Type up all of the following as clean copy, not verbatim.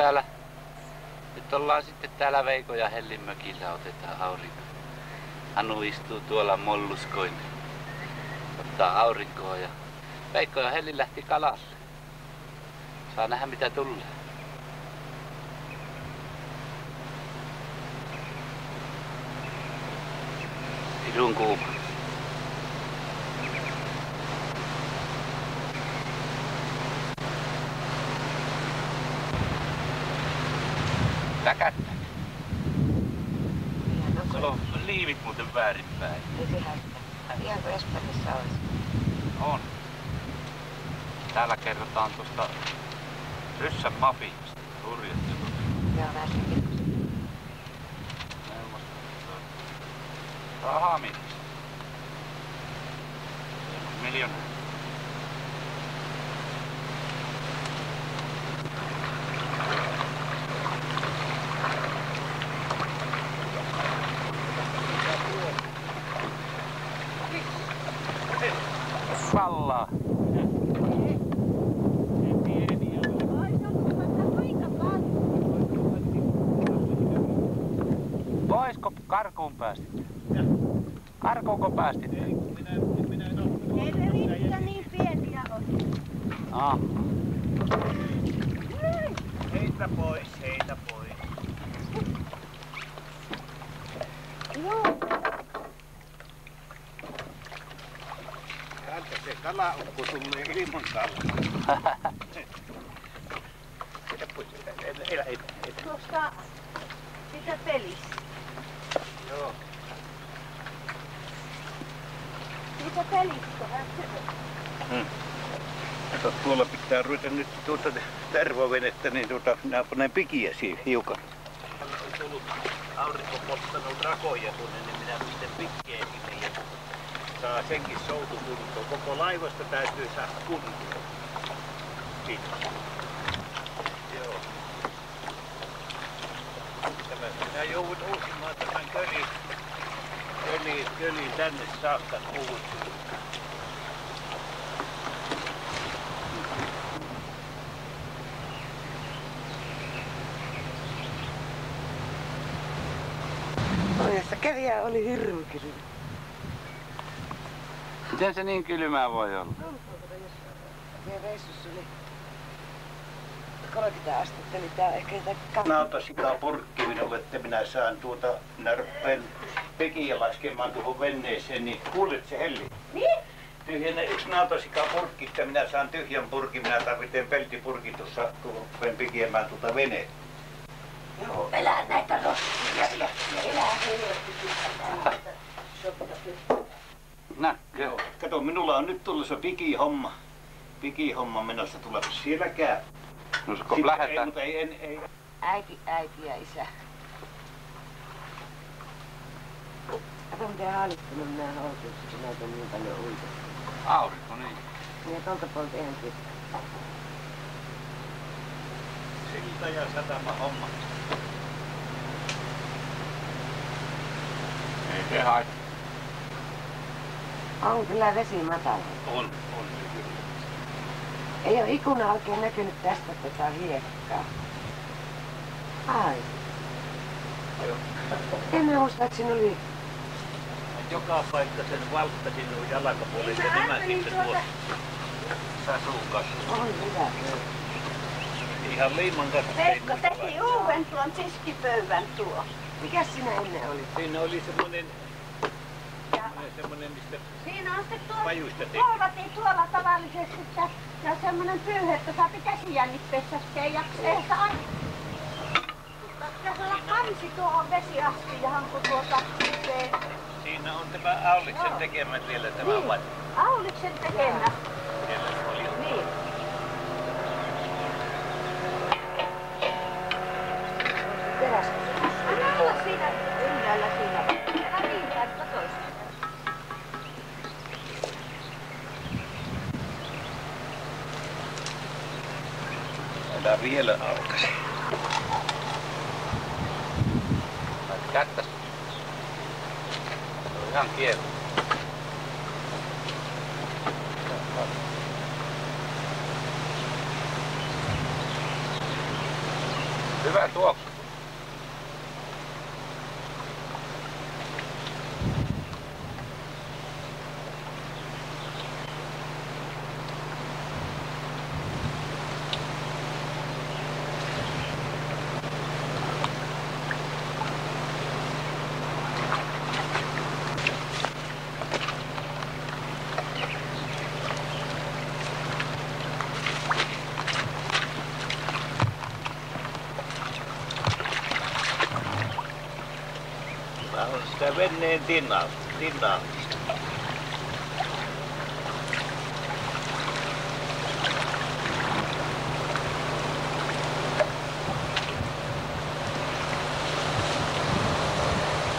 täällä. Nyt ollaan sitten täällä Veiko ja Hellin mökillä, otetaan aurinko. Anu istuu tuolla molluskoin. Ottaa aurinkoa ja Veikko ja Helli lähti kalalle. Saa nähdä mitä tulee. Idun kuuma. Läkättä. Sulla on liivit muuten väärinpäin. Ei se haittaa. Ihan kuin Espanjassa olisi. On. Täällä kerrotaan tuosta Ryssän mafiasta. Hurjat jutut. Joo, vähän se pikkusen. Rahamies. Miljoonaa. Sallaa. Voisko karkuun päästit? Karkuunko päästit? Ei, minä en ole. Ei ne niitä niin pieniä ole. Heitä pois, heitä pois. Joo. Täältä se kalaukko tulee ilman kalaa. Tuosta sitä pelistä. Joo. Mitä pelistä? Kato, tuolla pitää ruveta nyt tervavenettä, niin minä panen pikiä siihen hiukan. Täällä on tullut aurinko polttanut rakoja tuonne, niin minä pistän pikkiä sinne ja saa senkin soutu kuntoon. Koko laivasta täytyy saada kuntoon. Siitä. Joo. Minä joudun uusimaan tämän kölin tänne saakka uusiin. Ojassa kävijä oli hirveän kylmä. Miten se niin kylmää voi olla? Meidän reissussa oli 30 astetta, niin tää ehkä jotain Nautasikaa purkki minulle, että minä saan minä rupean pekiä laskemaan tuohon veneeseen, niin kuulet se Helli? Niin? Tyhjennä yksi nautasikaa purkki, että minä saan tyhjän purkin, minä tarvitsen peltipurkin tuossa, rupean pekiämään veneet. Joo, elää näitä roskia ja elää helvetti Näkö. Joo. Kato, minulla on nyt tulossa pikihomma menossa tuleva. Siellä käy. No kun lähdetään. Ei, mutta ei. äiti ja isä. Kato miten haalittunut nämä housuukset, kun näitä on niin paljon uitettu. Aurinko niin. Ja tuolta puolta ihan pitkä. Silta ja satama homma. Ei se haittaa. On kyllä vesi matala. On se kyllä. Ei ole ikkuna oikein näkynyt tästä tätä hiekkaa. Ai. En mä muista, että siinä oli... Joka paikka sen valttasin nuo jalkapuolet ja nämä sitten tuossa sasukas. On hyvä. Ihan liiman kanssa. Veikko teki uuden tuon tiskipöydän tuo. Mikäs siinä ennen oli? Siinä oli semmonen, mistä Siinä on sitten pajuista tehty. tuollakin tuolla tavallisesti, että se on semmoinen pyyhe, että saa käsijännit pesästä ja ei sitä aina. Pitäisi olla kansi tuohon vesiastiaan, kun se... Siinä on tämä Auliksen tekemät vielä tämä Niin, vai? Auliksen tekemä. Siellä oli. Niin. Teräs. Anna olla siinä ylhäällä siinä. Älä niin päin, toista. Älä vielä aukasi. Kättä. Se on ihan kieltä. Hyvä tuoksu. Mä on sitä veneen tinnaamista.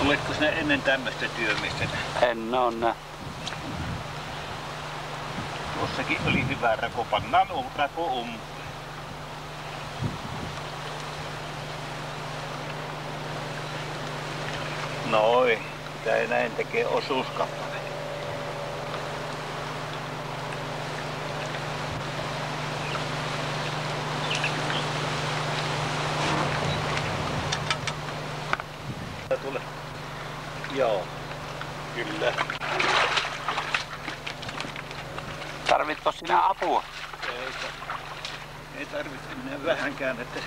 Oletko sinä ennen tämmöistä työmistä? En oo nähnyt. Tuossakin oli hyvä rako, pannaan rako Noin, tää näin tekee osuuskappale. Tule. Joo, kyllä. Tarvitko sinä apua? Ei tarvitse enää vähänkään, että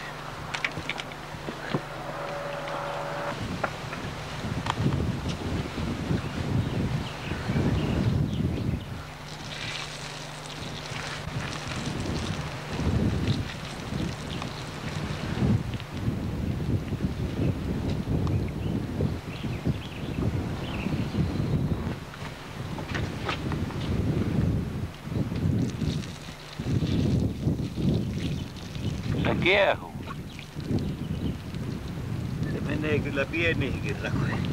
Se kiehuu. se menee kyllä pieniinkin rakoihin.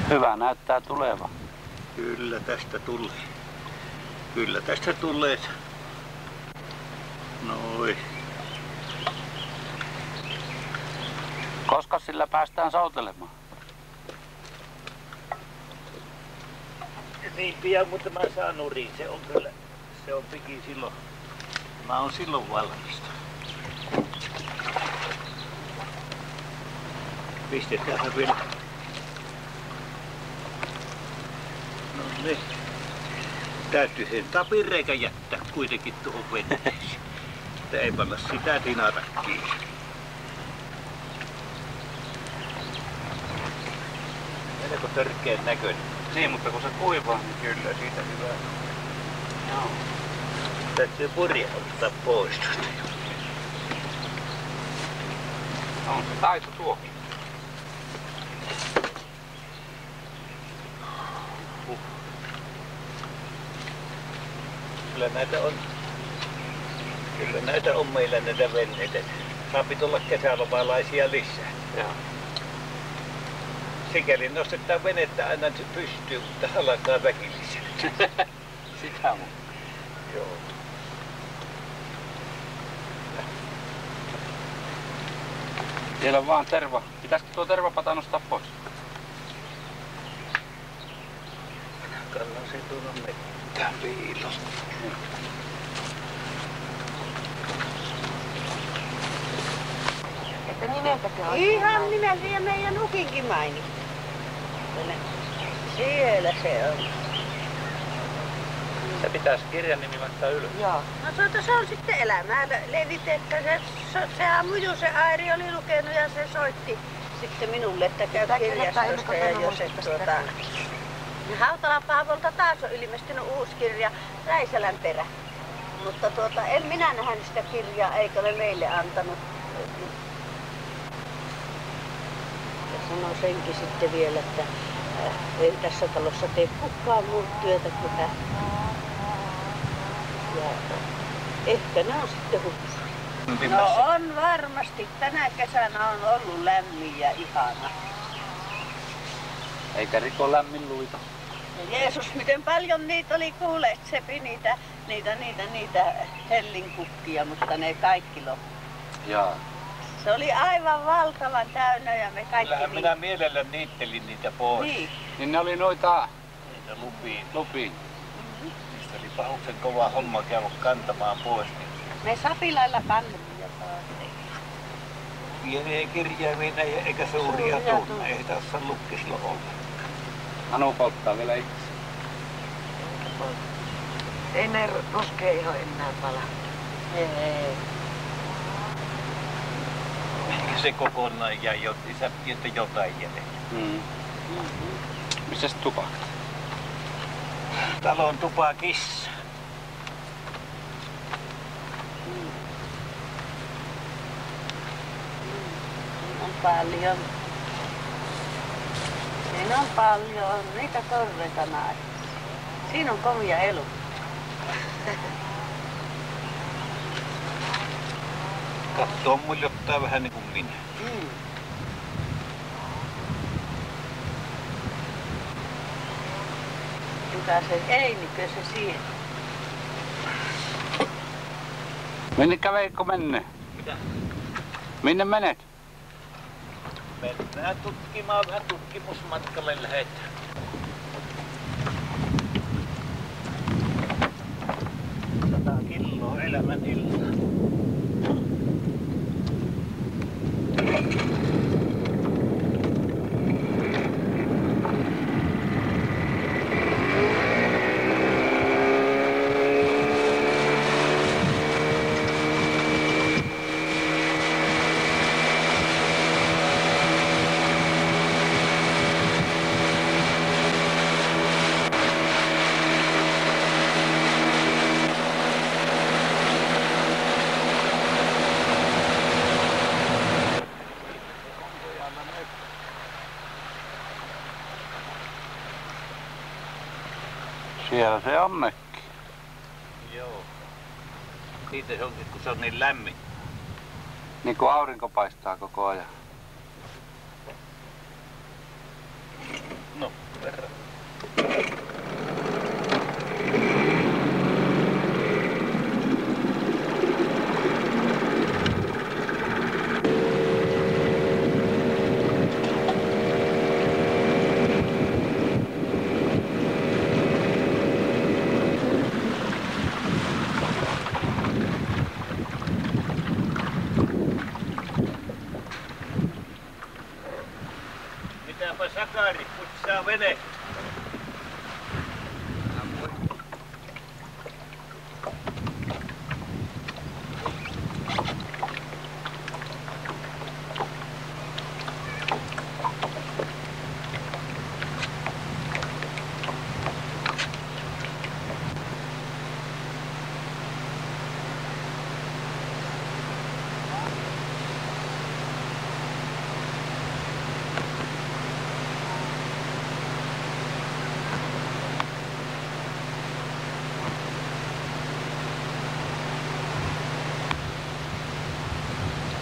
Hyvä näyttää tuleva. Kyllä tästä tulee. Kyllä tästä tulee. Noin. Koska sillä päästään soutelemaan? Niin pian, mutta mä saan nurin. Se on kyllä, se on piki silloin. Mä oon silloin valmista. Pistetään vielä. No niin. Täytyy sen tapireikä jättää kuitenkin tuohon veneeseen. Ei panna sitä tinata kiinni. Melko törkeän näköinen. Niin, mutta kun se kuivaa, niin kyllä siitä hyvä. Joo. Täytyy purje ottaa pois tuosta. On se taito tuokin. Kyllä näitä on meillä näitä veneitä. Saapi tulla kesälomaalaisia lisää. Joo. Sikäli nostetaan venettä aina pystyyn, mutta alkaa väkillisen. Sitä mun. Joo. Siellä on vaan terva. Pitäisikö tuo tervapata nostaa pois? Kannan se tuolla mettään piiloon. Että nimeltäkö on? Ihan nimeltä ja meidän ukinkin mainittu. Siellä se on. Se pitäisi kirjan nimi laittaa ylös. Joo. No se on sitten elämää levitettä. Sehän muju se Airi oli lukenut ja se soitti sitten minulle, että käy kirjastosta ja jos et Hautalan Paavolta taas on ilmestynyt uusi kirja, Räisälän perä. Mutta en minä nähnyt sitä kirjaa, eikä ole meille antanut. Ja sanoi senkin sitten vielä, että ei tässä talossa tee kukaan muut työtä kuin hän. Ja ehkä nämä on sitten hupsuja. No on varmasti. Tänä kesänä on ollut lämmin ja ihana. Eikä riko lämmin luita. Jeesus, miten paljon niitä oli kuulet, Sepi, niitä hellinkukkia, mutta ne kaikki loppu. Jaa. Se oli aivan valtavan täynnä ja me kaikki Kyllähän minä mielellä niittelin niitä pois. Niin ne oli noita Niitä lupiin. lupiin. Niistä oli pahuksen kova homma käydä kantamaan pois. Me sapilailla kannettiin jotain. Pieniä kirjaimia eikä suuria tunne. Ei tässä lukkisilla olla. Anu polttaa vielä itse. Ei ne ruskeiho enää pala. Ei. Ehkä se kokonaan jäi jotain jäljellä. Missäs tupakka? Talon tupakissa. On paljon. Siinä on paljon. Niitä korreita näin. Siinä on komia elu. Kattoo muljottaa vähän niin kuin minä. Kuka se Einikö se siihen? Minnekä Veikko menne? Mitä? Minne menet? Mennään tutkimaan vähän tutkimusmatkalle lähetään. Kiloa elämän iltaa. Siellä se on mökki. Joo. Siitä se onkin, kun se on niin lämmin. Niin kuin aurinko paistaa koko ajan. No, verran. Mitäpä Sakari, kutsaa vene.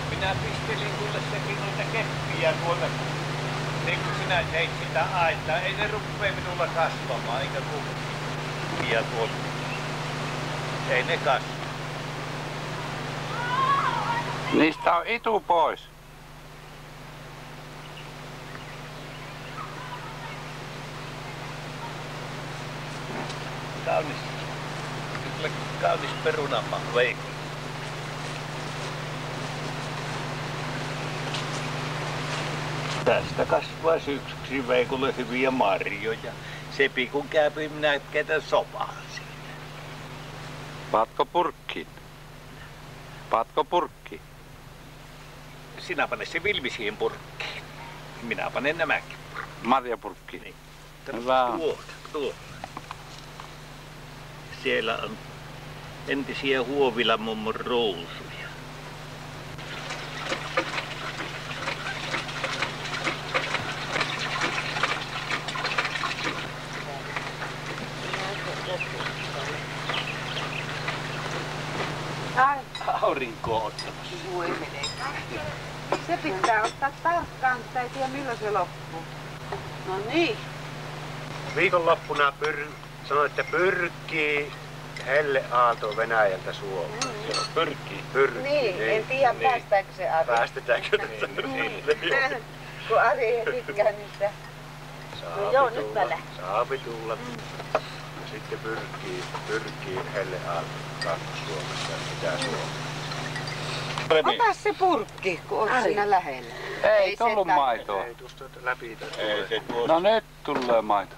Minä pistelin kuule sekin noita keppiä tuolta, niin kun sinä teit sitä aitaa. Ei ne ruppee minulla kasvamaan, eikä kumpia tuolta. Ei ne kasva. Niistä on itu pois. Kaunis. Kyllä kaunis perunama, Veikko. Tästä kasvaa syksyksi Veikolle hyviä marjoja. Sepi kun käypi, minä ketän sopaan siinä. Paatko purkkiin? Paatko purkkiin? Sinä pane se vilmi siihen purkkiin. Minä panen nämäkin. Marjapurkkiin. Niin. Hyvä on. Tuolla. Siellä on entisiä Huovilan mummon ruusuja. Aurinkoa ottamassa. Voi menee. Se pitää ottaa tarkkaan, mutta ei tiedä milloin se loppuu. No niin. viikonloppuna sanoitte pyrkii Helle Aalto Venäjältä Suomeen. Joo, pyrkii. Niin, en tiedä päästäänkö se Ari. Päästetäänkö Niin. Kun Ari ei tykkää niistä. No joo, nyt mä lähden. Saapi tulla. Ja sitten pyrkii Helle Aalto Kaakkois-Suomessa ja Itä-Suomessa. Ota se purkki, kun on siinä lähellä. Ei tullut maitoa. Ei tuosta läpi tästä. Ei se tuossa. No nyt tulee maito.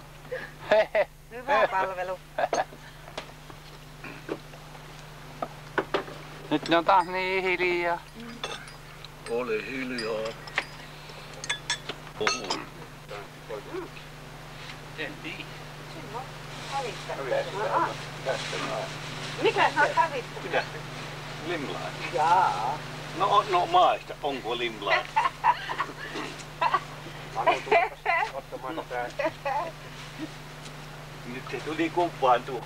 Hehe. Hyvä palvelu. Nyt ne on taas niin hiljaa. Ole hiljaa. Puhun. En tiedä. Mikä sä oot hävitty? Mitä? Limlaa. Jaa. No maista. Onko limlaa? Ottamaan tää. Nyt se tuli kumpaantua.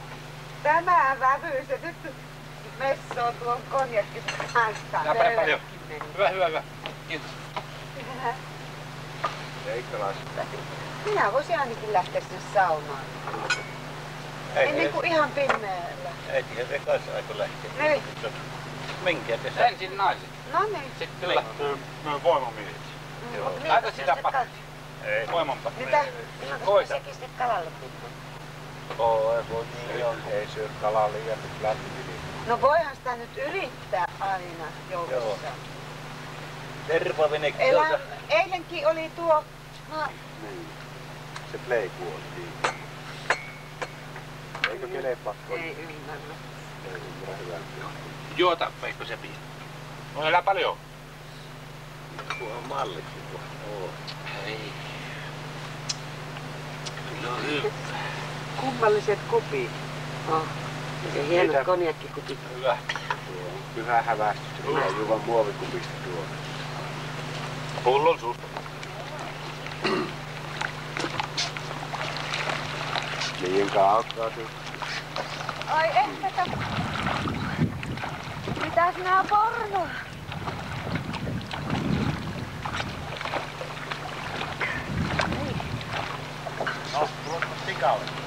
Tämä vävy, se nyt messoo tuon konjakkin kanssa. Ja paljon. Hyvä. Kiitos. Minä voisin ainakin lähteä sinne saunaan. Ennen kuin ihan pimeällä. Äitihän se kanssa aiko lähteä. Niin. Minkä te Ensin naiset. No niin. Sitten kyllä. Me voimamiehet. Joo. Laita sitä pakki. Ei. Voimanpa. Mitä? Koita. Sekin sitten kalalle pitää. Voi niin on. Ei syö kalaa liian lämmin. No voihan sitä nyt yrittää aina joukossa. Tervavene Eilenkin oli tuo... No, Niin. Se pleiku on niin. Eikö kelepaa? ei ymmärrä. Ei ymmärrä hyvää. Juota, Veikko se pieni. On elää paljon. Tuo on malliksi tuo. Oo. Ei. Kyllä on hyvä. Kummalliset kupit. Oh. Ja hienot konjakkikupit. Hyvä. Tuo on pyhä hävästys. Tuo on Juvan muovikupista tuo. Pullon susta. Liian kaukkaa se. Ai ehkä mitäs nää porno? No, tuossa tikalle.